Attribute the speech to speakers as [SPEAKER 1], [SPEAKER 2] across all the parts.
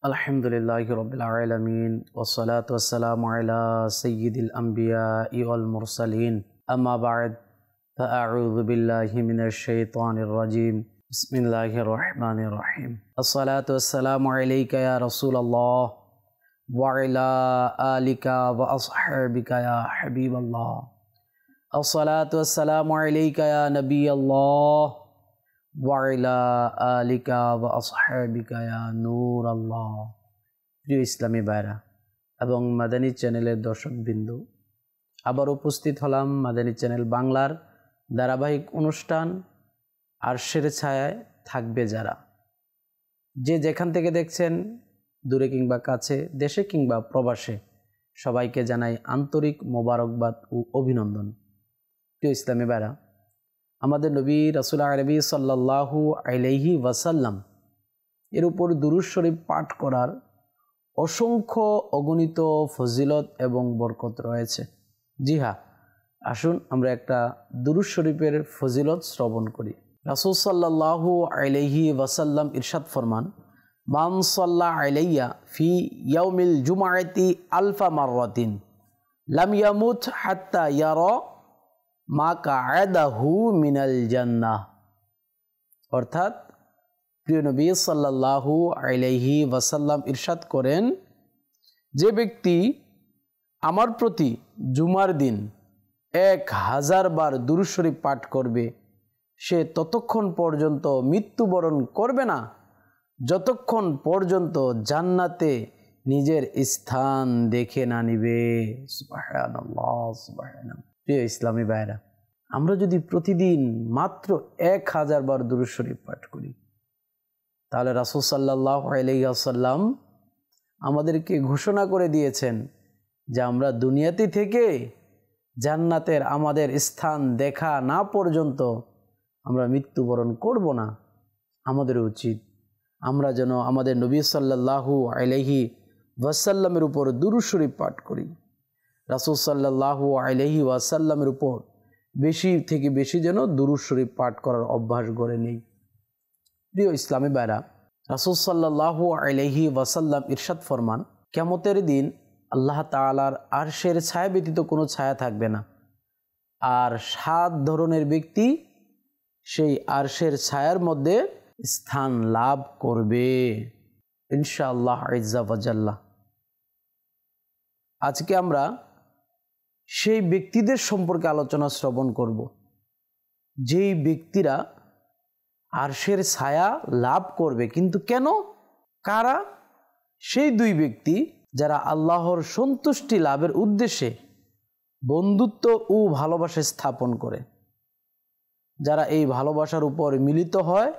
[SPEAKER 1] আলহামদুলিল্লাহি রাব্বিল আলামিন ওয়াসসালাতু ওয়াসসালামু আলা সাইয়্যিদিল আমবিয়াই ওয়াল মুরসালিন আম্মা বা'দ ফাআউযু বিল্লাহি মিনাশ শাইতানির রাজীম বিসমিল্লাহির রহমানির রহিম আসসালাতু ওয়াসসালামু আলাইকা ইয়া রাসূলুল্লাহ ওয়া আলা আলিকা ওয়া আসহাবিকা ইয়া হাবিবাল্লাহ আসসালাতু ওয়াসসালামু আলাইকা ইয়া নাবিয়াল্লাহ ওয়াইলা আলিকা ওয়া আসহাবিকা ইয়া নূর আল্লাহ। প্রিয় ইসলামী ভাইরা এবং মাদানী চ্যানেলের দর্শকবৃন্দ, আবার উপস্থিত হলাম মাদানী চ্যানেল বাংলার ধারাবাহিক অনুষ্ঠান আরশের ছায়ায় থাকবে যারা। যে যেখান থেকে দেখছেন, দূরে কিংবা কাছে, দেশে কিংবা প্রবাসে, সবাইকে জানাই আন্তরিক মোবারকবাদ ও অভিনন্দন। প্রিয় ইসলামী ভাইরা, আমাদের নবী রাসূল আরবি সাল্লাল্লাহু আলাইহি ওয়াসাল্লাম এর উপর দুরূদ শরীফ পাঠ করার অসংখ্য অগণিত ফজিলত এবং বরকত রয়েছে। জি হ্যাঁ, আসুন আমরা একটা দুরূদ শরীফের ফজিলত শ্রবণ করি। রাসূল সাল্লাল্লাহু আলাইহি ওয়াসাল্লাম ইরশাদ ফরমান, মান সাল্লা আলাইয়া ফি ইয়াউমিল জুমআতি আলফা মাররাতিন লাম ইয়ামুত হাত্তা ইয়ারা মা কা'আদাহু মিনাল জান্নাহ। অর্থাৎ প্রিয় নবী সাল্লাল্লাহু আলাইহি ওয়াসাল্লাম ইরশাদ করেন, যে ব্যক্তি আমার প্রতি জুমার দিন 1000 বার দুরূদ শরীফ পাঠ করবে, সে ততক্ষণ পর্যন্ত মৃত্যুবরণ করবে না যতক্ষণ পর্যন্ত জান্নাতে নিজের স্থান দেখে না নিবে। সুবহানাল্লাহ, সুবহানাল্লাহ। প্রিয় ইসলামী ভাইরা, আমরা যদি প্রতিদিন মাত্র 1000 বার দুরূদ শরীফ পাঠ করি, তাহলে রাসূল সাল্লাল্লাহু আলাইহি ওয়াসাল্লাম আমাদেরকে ঘোষণা করে দিয়েছেন যে আমরা দুনিয়াতে থেকে জান্নাতের আমাদের স্থান দেখা না পর্যন্ত আমরা মৃত্যুবরণ করব না। আমাদের উচিত আমরা যেন আমাদের নবী সাল্লাল্লাহু আলাইহি ওয়াসাল্লামের উপর দুরূদ শরীফ পাঠ করি। রাসূল সাল্লাল্লাহু আলাইহি ওয়াসাল্লামের উপর বেশি থেকে বেশি যেন দুরূদ শরীফ পাঠ করার অভ্যাস গড়ে নেই। প্রিয় ইসলামী ভাইরা, রাসূল সাল্লাল্লাহু আলাইহি ওয়াসাল্লাম ইরশাদ ফরমান, কিয়ামতের দিন আল্লাহ তাআলার আরশের ছায়া ব্যতীত কোনো ছায়া থাকবে না, আর 7 ধরনের ব্যক্তি সেই আরশের ছায়ার মধ্যে স্থান লাভ করবে ইনশাআল্লাহ আযজা ওয়া জাল্লা। আজকে আমরা সেই ব্যক্তিদের সম্পর্কে আলোচনা শ্রবণ করব, যেই ব্যক্তিরা আরশের ছায়া লাভ করবে। কিন্তু কেন, কারা? সেই 2 ব্যক্তি যারা আল্লাহর সন্তুষ্টি লাভের উদ্দেশ্যে বন্ধুত্ব ও ভালোবাসা স্থাপন করে, যারা এই ভালোবাসার উপর মিলিত হয়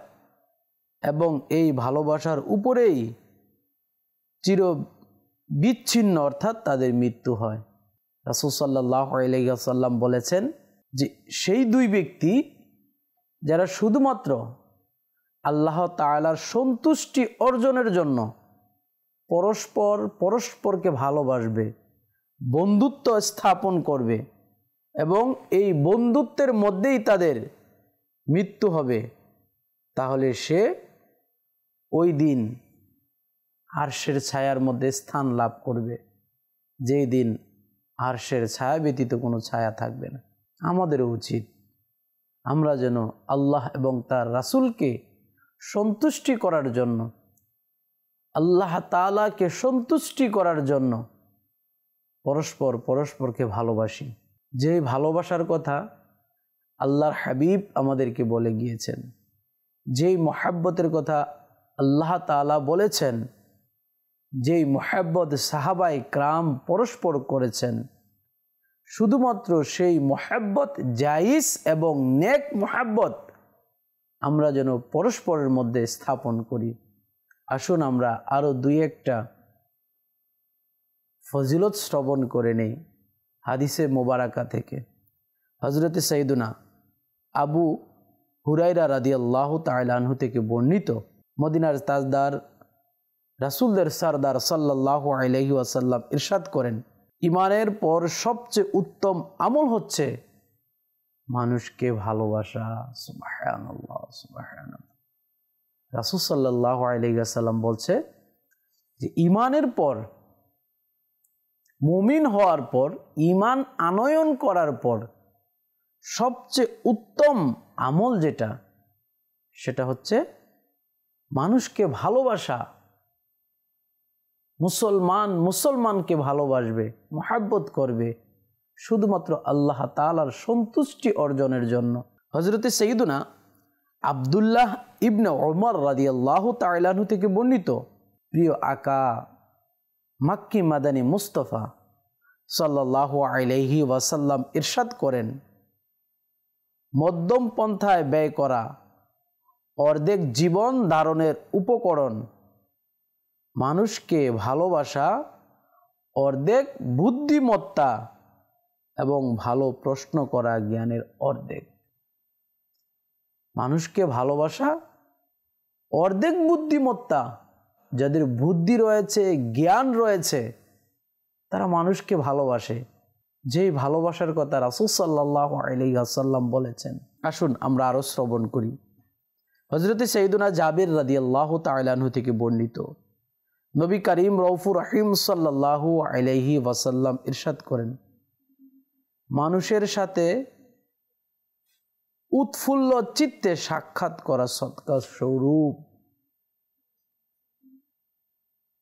[SPEAKER 1] এবং এই ভালোবাসার উপরেই চির বিচ্ছিন্ন, অর্থাৎ তাদের মৃত্যু হয়। রাসূল সাল্লাল্লাহু আলাইহি ওয়াসাল্লাম বলেছেন যে সেই 2 ব্যক্তি যারা শুধুমাত্র আল্লাহ তাআলার সন্তুষ্টি অর্জনের জন্য পরস্পরকে ভালোবাসবে, বন্ধুত্ব স্থাপন করবে এবং এই বন্ধুত্বের মধ্যেই তাদের মৃত্যু হবে, তাহলে সে ওই দিন আরশের ছায়ার মধ্যে স্থান লাভ করবে, যেই দিন আরশের ছায়া ব্যতীত কোনো ছায়া থাকবে না। আমাদের উচিত আমরা যেন আল্লাহ এবং তার রাসূলকে সন্তুষ্টি করার জন্য, আল্লাহ তাআলাকে সন্তুষ্টি করার জন্য পরস্পরকে ভালোবাসি। যে ভালোবাসার কথা আল্লাহর হাবিব আমাদেরকে বলে গিয়েছেন, যেই মহব্বতের কথা আল্লাহ তাআলা বলেছেন, যেই মহব্বত সাহাবায়ে کرام পরস্পর করেছেন, শুধুমাত্র সেই মহব্বত জায়েজ এবং নেক মহব্বত আমরা যেন পরস্পরের মধ্যে স্থাপন করি। আসুন আমরা আরও 2-1টা ফজিলত শ্রবণ করে নেই হাদিসে মোবারকা থেকে। হযরতে সাইয়্যিদুনা আবু হুরায়রা রাদিয়াল্লাহু তাআলা আনহু থেকে বর্ণিত, মদিনার তাজদার রাসূলদের সরদার সাল্লাল্লাহু আলাইহি ওয়াসাল্লাম ইরশাদ করেন, ঈমানের পর সবচেয়ে উত্তম আমল হচ্ছে মানুষকে ভালোবাসা। সুবহানাল্লাহ, সুবহানাল্লাহ। রাসূল সাল্লাল্লাহু আলাইহি ওয়াসাল্লাম বলছে যে ঈমানের পর, মুমিন হওয়ার পর, ঈমান আনয়ন করার পর সবচেয়ে উত্তম আমল যেটা, সেটা হচ্ছে মানুষকে ভালোবাসা। মুসলমানকে ভালোবাসবে, মুহাব্বত করবে শুধুমাত্র আল্লাহ তাআলার সন্তুষ্টি অর্জনের জন্য। হযরতে সাইয়্যিদুনা আব্দুল্লাহ ইবনে ওমর রাদিয়াল্লাহু তাআলা আনহু থেকে বর্ণিত, প্রিয় আকা মাক্কি মাদানী মুস্তাফা সাল্লাল্লাহু আলাইহি ওয়াসাল্লাম ইরশাদ করেন, মধ্যম পন্থায় ব্যয় করা অর্ধেক জীবন ধারণের উপকরণ, মানুষকে ভালোবাসা অর্ধেক বুদ্ধিমত্তা এবং ভালো প্রশ্ন করা জ্ঞানের অর্ধেক। মানুষকে ভালোবাসা অর্ধেক বুদ্ধিমত্তা। যাদের বুদ্ধি রয়েছে, জ্ঞান রয়েছে, তারা মানুষকে ভালোবাসে। যেই ভালোবাসার কথা রাসূল সাল্লাল্লাহু আলাইহি ওয়াসাল্লাম বলেছেন। আসুন আমরা আরো শ্রবণ করি। হযরতে সাইয়্যিদুনা জাবির রাদিয়াল্লাহু তাআলা আনহু থেকে বর্ণিত, নবী করিম রউফুর রহিম সাল্লাল্লাহু আলাইহি ওয়াসাল্লাম ইরশাদ করেন, মানুষের সাথে উৎফুল্ল চিত্তে সাক্ষাৎ করা সদকা স্বরূপ।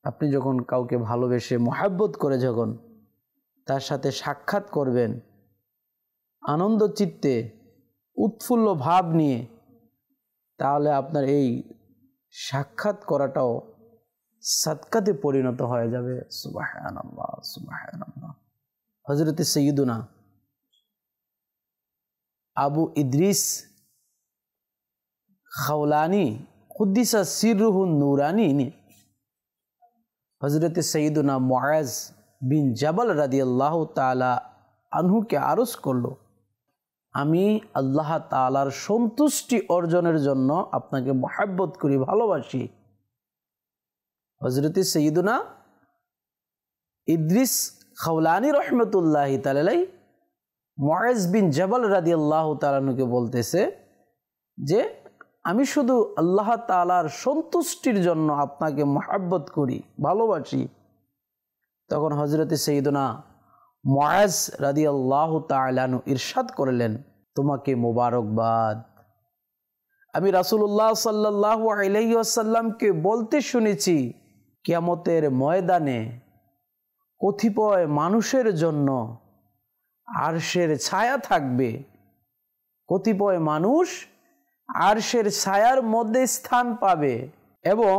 [SPEAKER 1] আপনি যখন কাউকে ভালোবেসে মুহাব্বত করে যখন তার সাথে সাক্ষাৎ করবেন, আনন্দ চিত্তে উৎফুল্ল ভাব নিয়ে, তাহলে আপনার এই সাক্ষাৎ করাটাও সাদকাতে পরিণত হয়ে যাবে। সুবহানাল্লাহ, সুবহানাল্লাহ। হযরতে সাইয়্যিদুনা আবু ইদ্রিস খাওলানি কুদ্দিসা সিররুহু নূরানি হযরতে সাইয়্যিদুনা মুআজ বিন জাবাল রাদিয়াল্লাহু তাআলা আনহুকে আরজ করলো, আমি আল্লাহ তাআলার সন্তুষ্টি অর্জনের জন্য আপনাকে মুহাব্বত করি, ভালোবাসি। হযরতে সাইয়্যিদুনা ইদ্রিস খাওলানি রহমতুল্লাহি তাআলা আলাইহি মুআজ বিন জাবাল রাদিয়াল্লাহু তাআলা আনহুকে বলতেছে যে আমি শুধু আল্লাহ তাআলার সন্তুষ্টির জন্য আপনাকে মুহাব্বত করি, ভালোবাসি। তখন হযরতে সাইয়্যিদুনা মুআজ রাদিয়াল্লাহু তাআলা আনহু ইরশাদ করলেন, তোমাকে মোবারকবাদ। আমি রাসূলুল্লাহ সাল্লাল্লাহু আলাইহি ওয়াসাল্লামকে বলতে শুনেছি, কিয়ামতের ময়দানে কতিপয় মানুষের জন্য আরশের ছায়া থাকবে, কতিপয় মানুষ আরশের ছায়ার মধ্যে স্থান পাবে এবং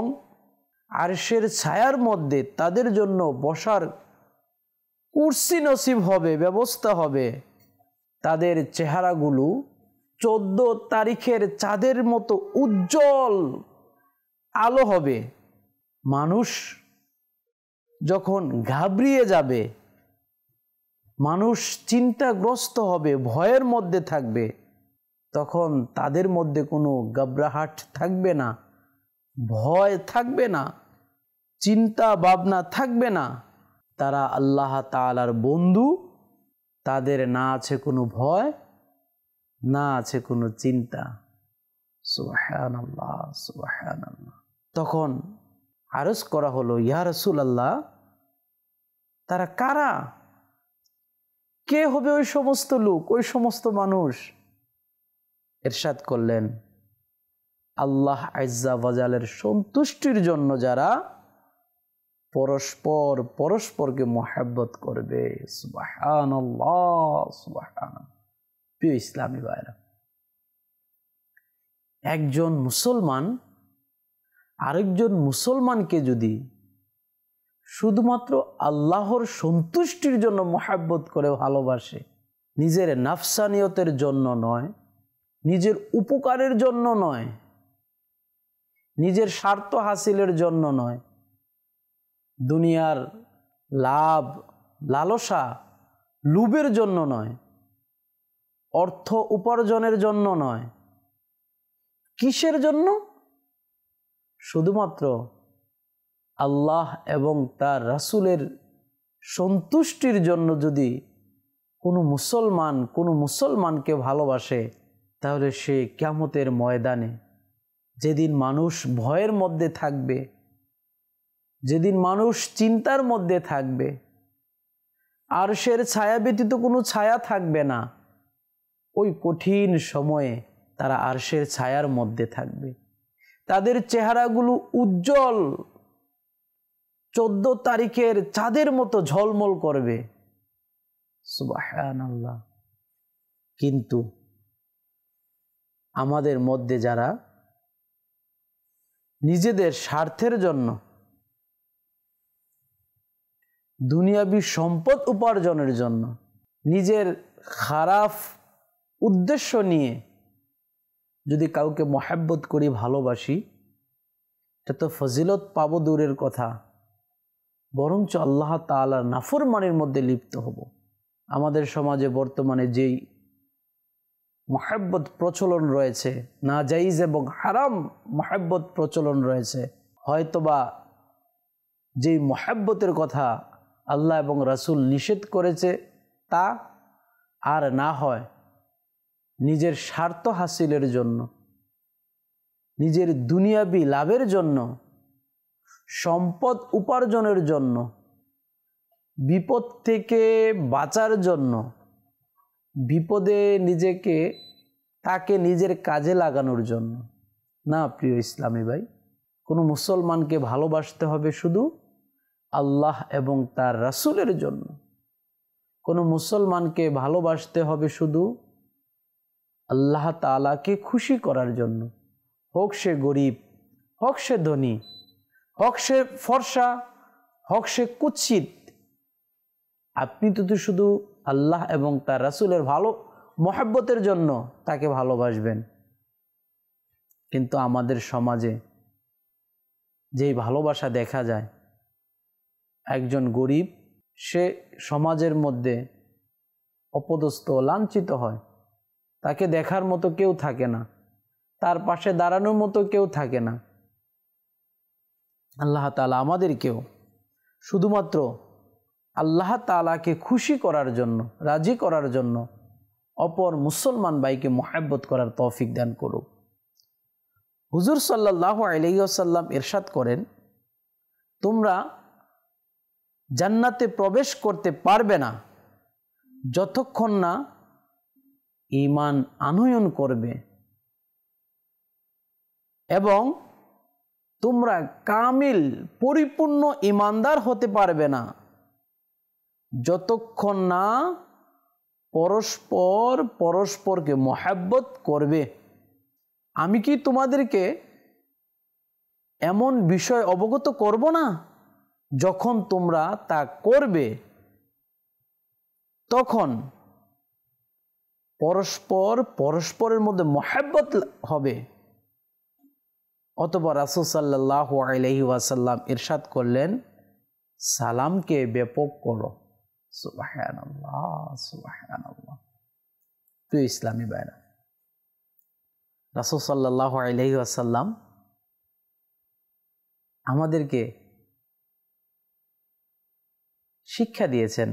[SPEAKER 1] আরশের ছায়ার মধ্যে তাদের জন্য বসার কুরসি নসিব হবে, ব্যবস্থা হবে। তাদের চেহারাগুলো 14 তারিখের চাঁদের মতো উজ্জ্বল আলো হবে। মানুষ যখন ঘাবড়িয়ে যাবে, মানুষ চিন্তাগ্রস্ত হবে, ভয়ের মধ্যে থাকবে, তখন তাদের মধ্যে কোনো ঘাবড়াহাট থাকবে না, ভয় থাকবে না, চিন্তা ভাবনা থাকবে না। তারা আল্লাহ তাআলার বন্ধু, তাদের না আছে কোনো ভয়, না আছে কোনো চিন্তা। সুবহানাল্লাহ, সুবহানাল্লাহ। তখন আরজ করা হলো, ইয়া রাসূলুল্লাহ, তারা কারা? কে হবে ওই সমস্ত লোক, ওই সমস্ত মানুষ? ইরশাদ করলেন, আল্লাহ আজ্জা ওয়া জালের সন্তুষ্টির জন্য যারা পরস্পরকে মুহাব্বত করবে। সুবহানাল্লাহ, সুবহানাল্লাহ। প্রিয় ইসলামী ভাইরা, একজন মুসলমান আরেকজন মুসলমানকে যদি শুধুমাত্র আল্লাহর সন্তুষ্টির জন্য মুহাব্বত করে ভালোবাসে, নিজের নাফসানিয়তের জন্য নয়, নিজের উপকারের জন্য নয়, নিজের স্বার্থ হাসিলের জন্য নয়, দুনিয়ার লাভ লালসা লোভের জন্য নয়, অর্থ উপার্জনের জন্য নয়, কিসের জন্য? শুধুমাত্র আল্লাহ এবং তার রাসূলের সন্তুষ্টির জন্য যদি কোনো মুসলমানকে ভালোবাসে, তাহলে সে কিয়ামতের ময়দানে, যেদিন মানুষ ভয়ের মধ্যে থাকবে, যেদিন মানুষ চিন্তার মধ্যে থাকবে, আরশের ছায়া ব্যতীত কোনো ছায়া থাকবে না, ওই কঠিন সময়ে তারা আরশের ছায়ার মধ্যে থাকবে। তাদের চেহারাগুলো উজ্জ্বল 14 তারিখের চাঁদের মতো ঝলমল করবে। সুবহানাল্লাহ। কিন্তু আমাদের মধ্যে যারা নিজেদের স্বার্থের জন্য, দুনিয়াবী সম্পদ উপার্জনের জন্য, নিজের খারাপ উদ্দেশ্য নিয়ে যদি কাউকে মহব্বত করি, ভালোবাসি, এটা তো ফজিলত পাবো দূরের কথা, বরঞ্চ আল্লাহ তাআলার নাফরমানির মধ্যে লিপ্ত হব। আমাদের সমাজে বর্তমানে যেই মহব্বত প্রচলন রয়েছে, নাজাইজ এবং হারাম মহব্বত প্রচলন রয়েছে, হয়তোবা যেই মহব্বতের কথা আল্লাহ এবং রাসূল নিষেধ করেছে তা, আর না হয় নিজের স্বার্থ হাসিলের জন্য, নিজের দুনিয়াবী লাভের জন্য, সম্পদ উপার্জনের জন্য, বিপদ থেকে বাঁচার জন্য, বিপদে নিজেকে তাকে নিজের কাজে লাগানোর জন্য না। প্রিয় ইসলামী ভাই, কোনো মুসলমানকে ভালোবাসতে হবে শুধু আল্লাহ এবং তার রাসূলের জন্য। কোনো মুসলমানকে ভালোবাসতে হবে শুধু আল্লাহ তাআলাকে খুশি করার জন্য। হোক সে গরিব, হোক সে ধনী, হোক সে ফর্সা, হোক সে কুৎসিত, আপনি তো শুধু আল্লাহ এবং তার রাসূলের ভালো মহব্বতের জন্য তাকে ভালোবাসবেন। কিন্তু আমাদের সমাজে যেই ভালোবাসা দেখা যায়, একজন গরিব সে সমাজের মধ্যে অপদস্থ, লাঞ্ছিত হয়, তাকে দেখার মতো কেউ থাকে না, তার পাশে দাঁড়ানোর মতো কেউ থাকে না। আল্লাহ তাআলা আমাদেরকেও শুধুমাত্র আল্লাহ তাআলাকে খুশি করার জন্য, রাজি করার জন্য অপর মুসলমান ভাইকে মহব্বত করার তৌফিক দান করুক। হুজুর সাল্লাল্লাহু আলাইহি ওয়াসাল্লাম ইরশাদ করেন, তোমরা জান্নাতে প্রবেশ করতে পারবে না যতক্ষণ না ঈমান আনয়ন করবে, এবং তোমরা কামিল পরিপূর্ণ ঈমানদার হতে পারবে না যতক্ষণ না পরস্পরকে মহব্বত করবে। আমি কি তোমাদেরকে এমন বিষয় অবগত করব না, যখন তোমরা তা করবে তখন পরস্পরের মধ্যে মহব্বত হবে। অতঃপর রাসূল সাল্লাল্লাহু আলাইহি ওয়াসাল্লাম ইরশাদ করলেন, সালামকে ব্যাপক করো। সুবহানাল্লাহ, সুবহানাল্লাহ। প্রিয় ইসলামী ভাইরা, রাসূল সাল্লাল্লাহু আলাইহি ওয়াসাল্লাম আমাদেরকে শিক্ষা দিয়েছেন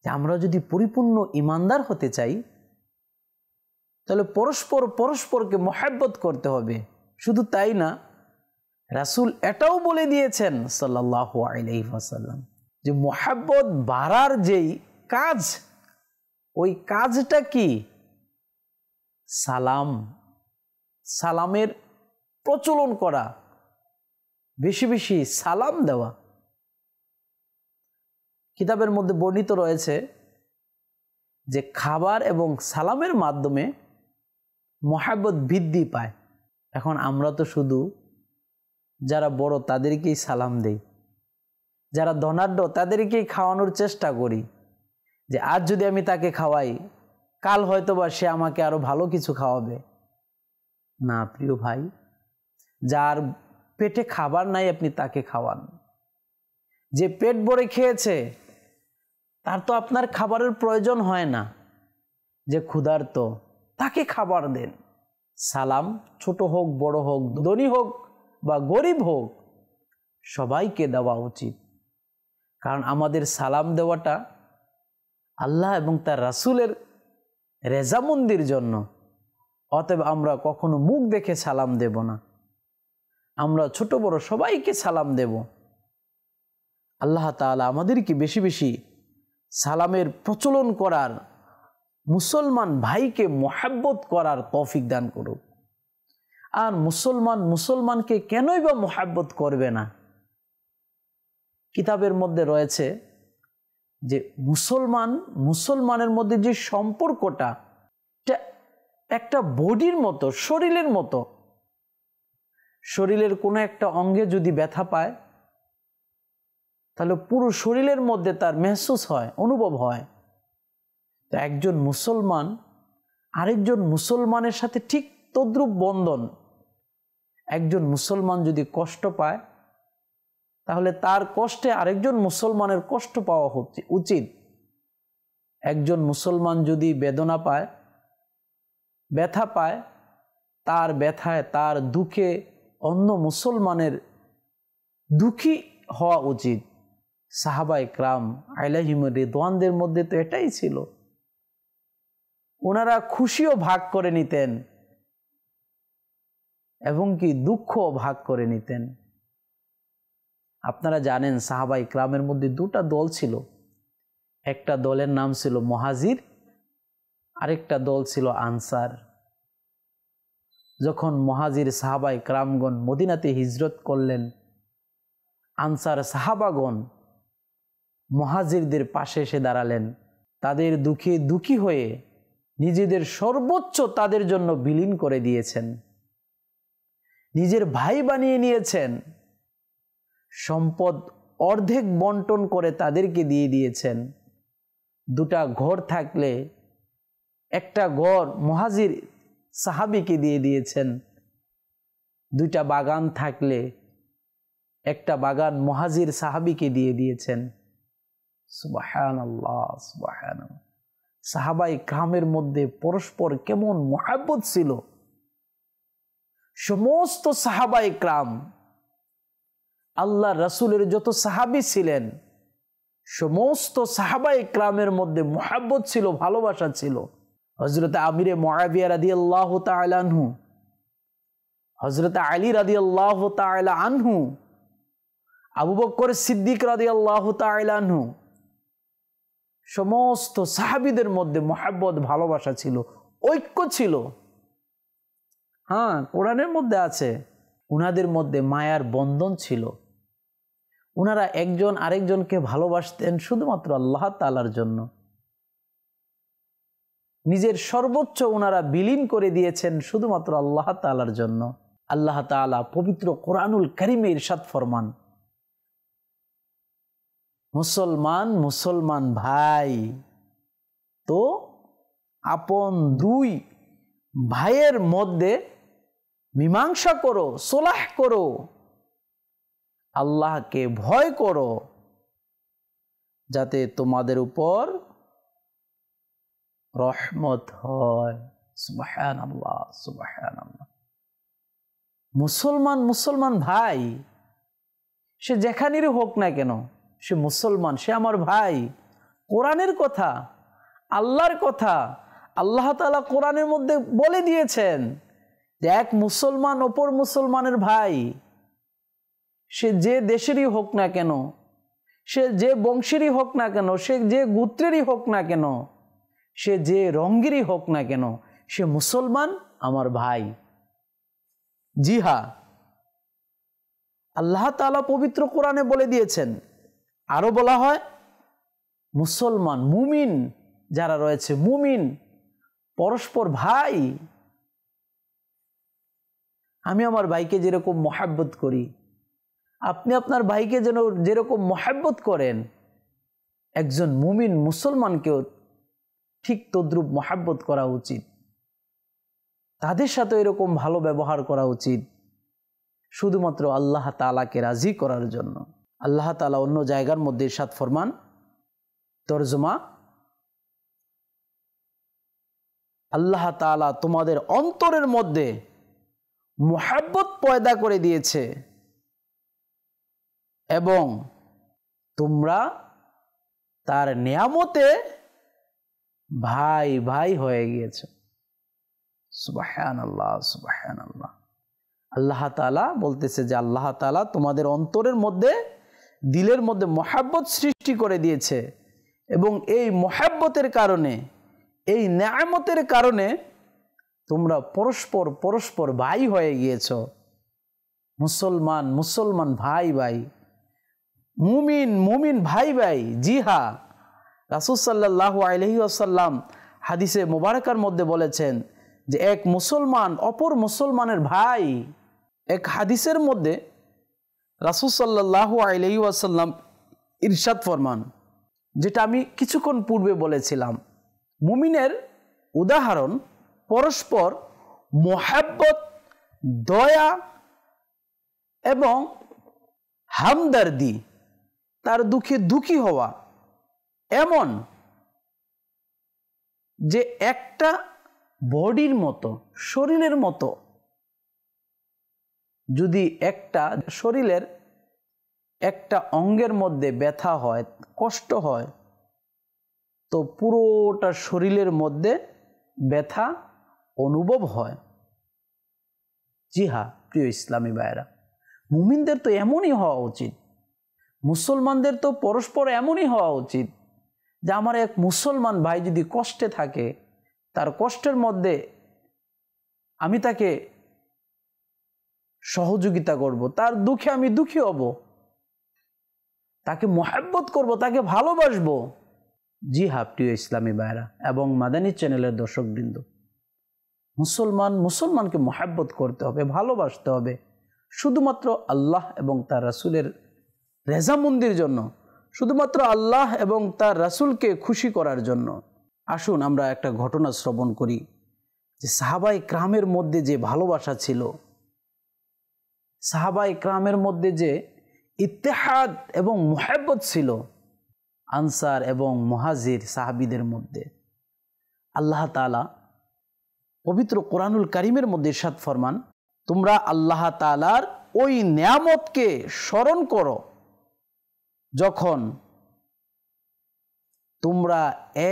[SPEAKER 1] যে আমরা যদি পরিপূর্ণ ঈমানদার হতে চাই, তাহলে পরস্পরকে মহব্বত করতে হবে। শুধু তাই না, রাসূল এটাও বলে দিয়েছেন সাল্লাল্লাহু আলাইহি ওয়াসাল্লাম যে মহব্বত বাড়ার যেই কাজ, ওই কাজটা কি? সালামের প্রচলন করা, বেশি বেশি সালাম দেওয়া। কিতাবের মধ্যে বর্ণিত রয়েছে যে খাবার এবং সালামের মাধ্যমে মহব্বত বৃদ্ধি পায়। এখন আমরা তো শুধু যারা বড় তাদেরকেই সালাম দেই, যারা ধনাঢ্য তাদেরকেই খাওয়ানোর চেষ্টা করি, যে আজ যদি আমি তাকে খাওয়াই, কাল হয়তোবা সে আমাকে আরো ভালো কিছু খাওয়াবে। না প্রিয় ভাই, যার পেটে খাবার নাই আপনি তাকে খাওয়ান। যে পেট ভরে খেয়েছে তার তো আপনার খাবারের প্রয়োজন হয় না। যে ক্ষুধার্ত তাকে খাবার দেন। সালাম ছোট হোক, বড় হোক, ধনী হোক বা গরিব হোক, সবাইকে দেওয়া উচিত। কারণ আমাদের সালাম দেওয়াটা আল্লাহ এবং তার রাসূলের রেজামন্দির জন্য। অতএব আমরা কখনো মুখ দেখে সালাম দেব না, আমরা ছোট বড় সবাইকে সালাম দেব। আল্লাহ তাআলা আমাদেরকে বেশি বেশি সালামের প্রচলন করার, মুসলমান ভাইকে মোহাব্বত করার তৌফিক দান করুক। আর মুসলমানকে কেনই বা মোহাব্বত করবে না? কিতাবের মধ্যে রয়েছে যে মুসলমানের মধ্যে যে সম্পর্কটা, এটা একটা বডির মতো, শরীরের মতো। শরীরের কোনো একটা অঙ্গে যদি ব্যথা পায়, তাহলে পুরো শরীরের মধ্যে তার মেহসুস হয়, অনুভব হয়। তো একজন মুসলমান আরেকজন মুসলমানের সাথে ঠিক তদ্রূপ বন্ধন। একজন মুসলমান যদি কষ্ট পায়, তাহলে তার কষ্টে আরেকজন মুসলমানের কষ্ট পাওয়া উচিত। একজন মুসলমান যদি বেদনা পায়, ব্যথা পায়, তার ব্যথায়, তার দুঃখে অন্য মুসলমানের দুঃখী হওয়া উচিত। সাহাবায়ে কেরাম আলাইহিমুর রিদওয়ানদের মধ্যে তো এটাই ছিল। ওনারা খুশিও ভাগ করে নিতেন এবং কি দুঃখও ভাগ করে নিতেন। আপনারা জানেন সাহাবায়ে কেরামের মধ্যে দুটা দল ছিল। একটা দলের নাম ছিল মুহাজির, আরেকটা দল ছিল আনসার। যখন মুহাজির সাহাবায়ে কেরামগণ মদিনাতে হিজরত করলেন, আনসার সাহাবাগণ মুহাজিরদের পাশে এসে দাঁড়ালেন। তাদের দুঃখে দুঃখী হয়ে নিজেদের সর্বোচ্চ তাদের জন্য বিলীন করে দিয়েছেন, নিজের ভাই বানিয়ে নিয়েছেন, সম্পদ অর্ধেক বন্টন করে তাদেরকে দিয়ে দিয়েছেন। দুটা ঘর থাকলে একটা ঘর মুহাজির সাহাবীকে দিয়ে দিয়েছেন। দুইটা বাগান থাকলে একটা বাগান মুহাজির সাহাবীকে দিয়ে দিয়েছেন। সুবহানাল্লাহ, সুবহানাল্লাহ। সাহাবায়ে কেরামের মধ্যে পরস্পর কেমন মুহাব্বত ছিল। সমস্ত সাহাবায়ে কেরাম, আল্লাহ রাসূলের যত সাহাবী ছিলেন, সমস্ত সাহাবায়ে কেরামের মধ্যে মুহাব্বত ছিল, ভালোবাসা ছিল। হযরত আমিরে মুআবিয়া রাদিয়াল্লাহু তাআলা আনহু, হযরত আলী রাদিয়াল্লাহু তাআলা আনহু, আবু বকর সিদ্দিক রাদিয়াল্লাহু তাআলা আনহু, সমস্ত সাহাবীদের মধ্যে মুহাব্বত, ভালোবাসা ছিল, ঐক্য ছিল। হ্যাঁ, কোরআনের মধ্যে আছে উনাদের মধ্যে মায়ার বন্ধন ছিল। উনারা একজন আরেকজনকে ভালোবাসতেন শুধুমাত্র আল্লাহ তাআলার জন্য। নিজের সর্বোচ্চ উনারা বিলীন করে দিয়েছেন শুধুমাত্র আল্লাহ তাআলার জন্য। আল্লাহ তাআলা পবিত্র কোরআনুল কারীমে ইরশাদ ফরমান, মুসলমান ভাই তো আপন দুই ভাইয়ের মধ্যে মীমাংসা করো, সুলহ করো, আল্লাহকে ভয় করো, যাতে তোমাদের উপর রহমত হয়। সুবহানাল্লাহ, সুবহানাল্লাহ। মুসলমান ভাই, সে যেখানেরই হোক না কেন, সে মুসলমান, সে আমার ভাই। কোরআনের কথা, আল্লাহর কথা, আল্লাহ তাআলা কোরআনের মধ্যে বলে দিয়েছেন যে এক মুসলমান অপর মুসলমানের ভাই। সে যে দেশেরই হোক না কেন, সে যে বংশেরই হোক না কেন, সে যে গোত্রেরই হোক না কেন, সে যে রঙেরই হোক না কেন, সে মুসলমান, আমার ভাই। জি হ্যাঁ, আল্লাহ তাআলা পবিত্র কোরআনে বলে দিয়েছেন। আরো বলা হয় মুসলমান, মুমিন যারা রয়েছে, মুমিন পরস্পর ভাই। আমি আমার ভাইকে যেরকম মহাব্বত করি, আপনি আপনার ভাইকে যেন যেরকম মহাব্বত করেন, একজন মুমিন মুসলমানকেও ঠিক তদ্রূপ মহাব্বত করা উচিত। তাদের সাথে এরকম ভালো ব্যবহার করা উচিত, শুধুমাত্র আল্লাহ তাআলাকে রাজি করার জন্য। আল্লাহ তাআলা অন্য জায়গার মধ্যে ইরশাদ ফরমান, তরজমা, আল্লাহ তাআলা তোমাদের অন্তরের মধ্যে মুহাব্বত পয়দা করে দিয়েছে এবং তোমরা তার নিয়ামতে ভাই ভাই হয়ে গিয়েছে। সুবহানাল্লাহ, সুবহানাল্লাহ। আল্লাহ তাআলা বলতেছে যে আল্লাহ তাআলা তোমাদের অন্তরের মধ্যে দিলের মধ্যে মহাব্বত সৃষ্টি করে দিয়েছে এবং এই মহাব্বতের কারণে, এই নেয়ামতের কারণে তোমরা পরস্পর পরস্পর ভাই হয়ে গিয়েছ। মুসলমান মুসলমান ভাই ভাই, মুমিন মুমিন ভাই ভাই। জি হ্যাঁ, রাসূল সাল্লাল্লাহু আলাইহি ওয়াসাল্লাম হাদিসে মুবারাকার মধ্যে বলেছেন যে এক মুসলমান অপর মুসলমানের ভাই। এক হাদিসের মধ্যে রাসূল সাল্লাল্লাহু আলাইহি ওয়াসাল্লাম ইরশাদ ফরমান, যেটা আমি কিছুক্ষণ পূর্বে বলেছিলাম, মুমিনের উদাহরণ পরস্পর মোহাব্বত, দয়া এবং হামদর্দি, তার দুঃখে দুঃখী হওয়া। এমন যে একটা বডির মতো, শরীরের মতো, যদি একটা শরীরের একটা অঙ্গের মধ্যে ব্যথা হয়, কষ্ট হয়, তো পুরোটা শরীরের মধ্যে ব্যথা অনুভব হয়। জি হ্যাঁ প্রিয় ইসলামী ভাইরা, মুমিনদের তো এমনই হওয়া উচিত, মুসলমানদের তো পরস্পর এমনই হওয়া উচিত যে আমার এক মুসলমান ভাই যদি কষ্টে থাকে, তার কষ্টের মধ্যে আমি তাকে সহযোগিতা করব, তার দুঃখে আমি দুঃখী হব, তাকে মহব্বত করব, তাকে ভালোবাসবো। জি হ্যাঁ প্রিয় ইসলামী ভাইরা এবং মাদানী চ্যানেলের দর্শকবৃন্দ, মুসলমান মুসলমানকে মহব্বত করতে হবে, ভালোবাসতে হবে, শুধুমাত্র আল্লাহ এবং তার রাসূলের রেজামন্দির জন্য, শুধুমাত্র আল্লাহ এবং তার রাসূলকে খুশি করার জন্য। আসুন আমরা একটা ঘটনা শ্রবণ করি যে সাহাবায়ে কেরামের মধ্যে যে ভালোবাসা ছিল, সাহাবায়ে কেরামের মধ্যে যে ইত্তেহাদ এবং মুহাব্বত ছিল আনসার এবং মুহাজির সাহাবীদের মধ্যে। আল্লাহ তাআলা পবিত্র কোরআনুল কারীমের মধ্যে ইরশাদ ফরমান, তোমরা আল্লাহ তাআলার ওই নিয়ামতকে স্মরণ করো যখন তোমরা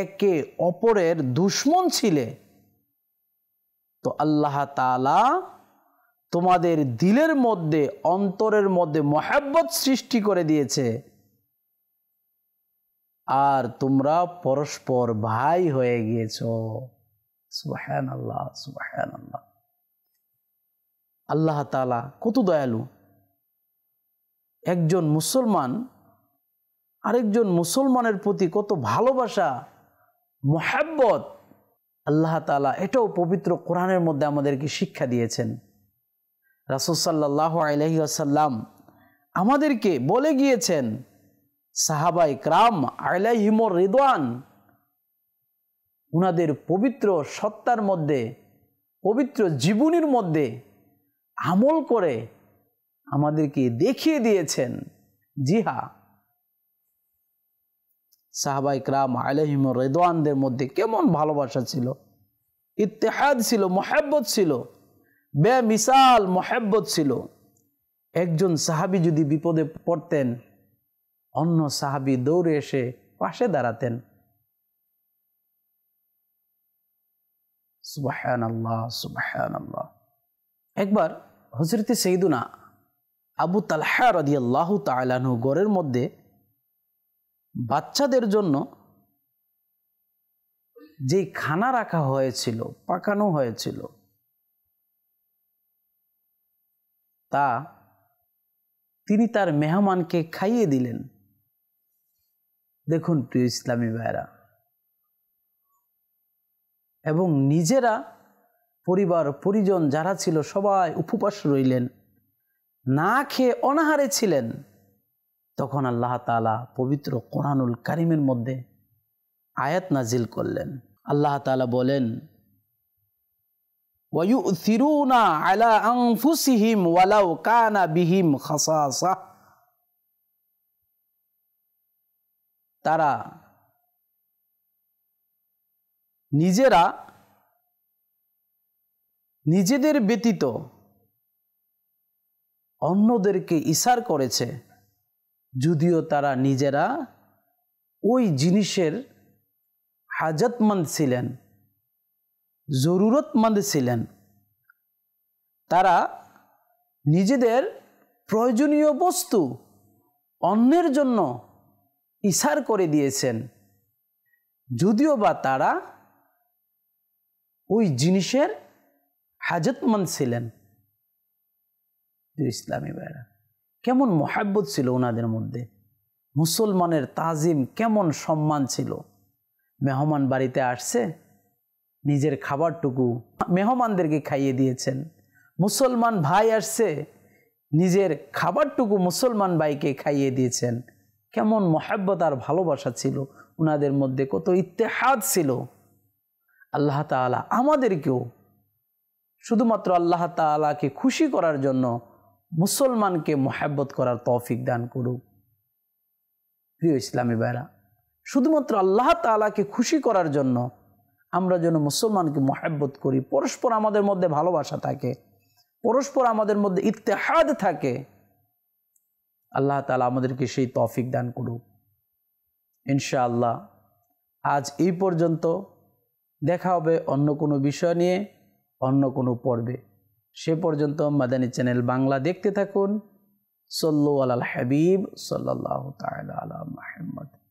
[SPEAKER 1] একে অপরের দুশমন ছিলে, তো আল্লাহ তাআলা তোমাদের দিলের মধ্যে, অন্তরের মধ্যে মহব্বত সৃষ্টি করে দিয়েছে আর তোমরা পরস্পর ভাই হয়ে গিয়েছো। সুবহানাল্লাহ সুবহানাল্লাহ। আল্লাহ তাআলা কত দয়ালু। একজন মুসলমান আরেকজন মুসলমানের প্রতি কত ভালোবাসা, মহব্বত, আল্লাহ তাআলা এটাও পবিত্র কোরআনের মধ্যে আমাদেরকে শিক্ষা দিয়েছেন। রাসূল সাল্লাল্লাহু আলাইহি ওয়াসাল্লাম আমাদেরকে বলে গিয়েছেন, সাহাবায়ে কেরাম আলাইহিমুর রিদওয়ান উনাদের পবিত্র সত্তার মধ্যে, পবিত্র জীবনীর মধ্যে আমল করে আমাদেরকে দেখিয়ে দিয়েছেন। জি হ্যাঁ, সাহাবায়ে কেরাম আলাইহিমুর রিদওয়ানদের মধ্যে কেমন ভালোবাসা ছিল, ইত্তেহাদ ছিল, মহব্বত ছিল, বেমিসাল মহব্বত ছিল। একজন সাহাবী যদি বিপদে পড়তেন, অন্য সাহাবী দৌড়ে এসে পাশে দাঁড়াতেন। সুবহানাল্লাহ সুবহানাল্লাহ। একবার হযরতে সাইয়্যিদুনা আবু তালহা রাদিয়াল্লাহু তাআলা আনহু ঘরের মধ্যে বাচ্চাদের জন্য যে খানা রাখা হয়েছিল, পাকানো হয়েছিল, তা তিনি তার মেহমানকে খাইয়ে দিলেন। দেখুন প্রিয় ইসলামী ভাইরা, এবং নিজেরা পরিবার পরিজন যারা ছিল সবাই উপবাস রইলেন, না খেয়ে অনাহারে ছিলেন। তখন আল্লাহ তাআলা পবিত্র কোরআনুল কারীমের মধ্যে আয়াত নাজিল করলেন। আল্লাহ তাআলা বলেন, ওয়ায়ুথিরুনা আলা আনফুসিহিম ওয়ালাউ কানা বিহিম খাসাসা। তারা নিজেরা নিজেদের ব্যতীত অন্যদেরকে ইসার করেছে, যদিও তারা নিজেরা ওই জিনিসের হাজতমন্দ ছিলেন, জরুরতমন্দ ছিলেন। তারা নিজেদের প্রয়োজনীয় বস্তু অন্যের জন্য ইসার করে দিয়েছেন, যদিও বা তারা ওই জিনিসের হাজতমন্দ ছিলেন। ইসলামী ভাইরা, কেমন মহাব্বত ছিল ওনাদের মধ্যে, মুসলমানের তাজিম কেমন সম্মান ছিল। মেহমান বাড়িতে আসছে, নিজের খাবারটুকু মেহমানদেরকে খাইয়ে দিয়েছেন। মুসলমান ভাই আসছে, নিজের খাবারটুকু মুসলমান ভাইকে খাইয়ে দিয়েছেন। কেমন মহাব্বত আর ভালোবাসা ছিল ওনাদের মধ্যে, কত ইত্তেহাদ ছিল। আল্লাহ তাআলা আমাদেরকেও শুধুমাত্র আল্লাহ তাআলাকে খুশি করার জন্য মুসলমানকে মহাব্বত করার তৌফিক দান করুক। প্রিয় ইসলামী ভাইরা, শুধুমাত্র আল্লাহ তাআলাকে খুশি করার জন্য আমরা যেন মুসলমানকে মহাব্বত করি, পরস্পর আমাদের মধ্যে ভালোবাসা থাকে, পরস্পর আমাদের মধ্যে ইত্তেহাদ থাকে। আল্লাহ তাআলা আমাদেরকে সেই তৌফিক দান করুক ইনশাআল্লাহ। আজ এই পর্যন্ত, দেখা হবে অন্য কোনো বিষয় নিয়ে অন্য কোনো পর্বে। সে পর্যন্ত মাদানী চ্যানেল বাংলা দেখতে থাকুন। সল্লু আলাল হাবিব সাল্লাল্লাহু তাআলা আলা মুহাম্মদ।